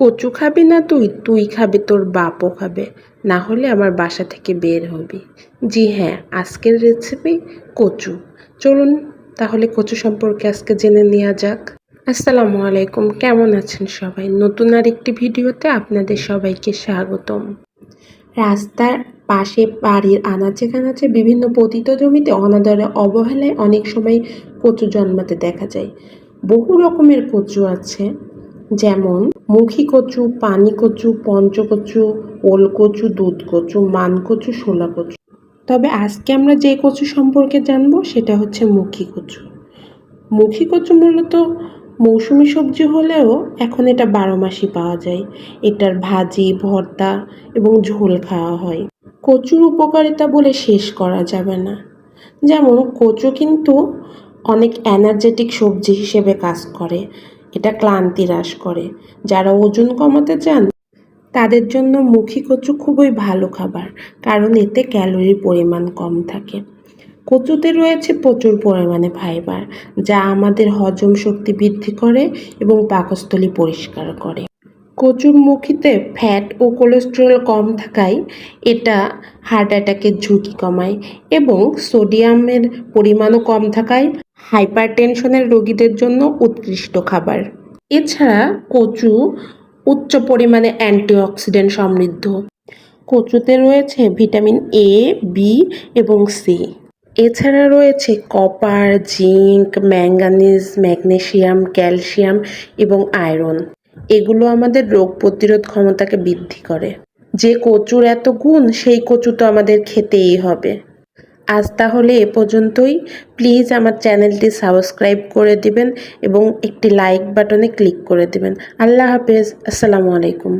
কচু খাবি না তুই? তুই খাবি, তোর বাপও খাবে, না হলে আমার বাসা থেকে বের হবি। জি হ্যাঁ, আজকের রেসিপি কচু। চলুন তাহলে কচু সম্পর্কে আজকে জেনে নেওয়া যাক। আসসালামু আলাইকুম, কেমন আছেন সবাই? নতুন আর একটি ভিডিওতে আপনাদের সবাইকে স্বাগতম। রাস্তার পাশে, বাড়ির আনাচে কানাচে, বিভিন্ন পতিত জমিতে অনাদরে অবহেলায় অনেক সময় কচু জন্মাতে দেখা যায়। বহু রকমের কচু আছে, যেমন মুখী কচু, পানি কচু, পঞ্চকচু, ওলকচু, দুধ কচু, মানকচু, শোলা কচু। তবে আজকে আমরা যে কচু সম্পর্কে জানবো সেটা হচ্ছে মুখী কচু। মুখী কচু মূলত মৌসুমী সবজি হলেও এখন এটা 12 মাসই পাওয়া যায়। এটার ভাজি, ভর্তা এবং ঝোল খাওয়া হয়। কচুর উপকারিতা বলে শেষ করা যাবে না। যেমন কচু কিন্তু অনেক এনার্জেটিক সবজি হিসেবে কাজ করে। এটা ক্লান্তি হ্রাস করে। যারা ওজন কমাতে চান তাদের জন্য মুখী কচু খুবই ভালো খাবার, কারণ এতে ক্যালোরির পরিমাণ কম থাকে। কচুতে রয়েছে প্রচুর পরিমাণে ফাইবার, যা আমাদের হজম শক্তি বৃদ্ধি করে এবং পাকস্থলী পরিষ্কার করে। কচুর মুখিতে ফ্যাট ও কোলেস্টেরল কম থাকায় এটা হার্ট অ্যাটাকের ঝুঁকি কমায়, এবং সোডিয়ামের পরিমাণও কম থাকায় হাইপারটেনশনের রোগীদের জন্য উৎকৃষ্ট খাবার। এছাড়া কচু উচ্চ পরিমাণে অ্যান্টিঅক্সিডেন্ট সমৃদ্ধ। কচুতে রয়েছে ভিটামিন এ, বি এবং সি। এছাড়া রয়েছে copper, zinc, manganese, magnesium, calcium এবং আয়রন। এগুলো আমাদের রোগ প্রতিরোধ ক্ষমতাকে বৃদ্ধি করে। যে কচুর এত গুণ, সেই কচু তো আমাদের খেতেই হবে। আজ তাহলে এ পর্যন্তই। প্লিজ আমার চ্যানেলটি সাবস্ক্রাইব করে দিবেন এবং একটি লাইক বাটনে ক্লিক করে দিবেন। আল্লাহ হাফেজ। আসসালামু আলাইকুম।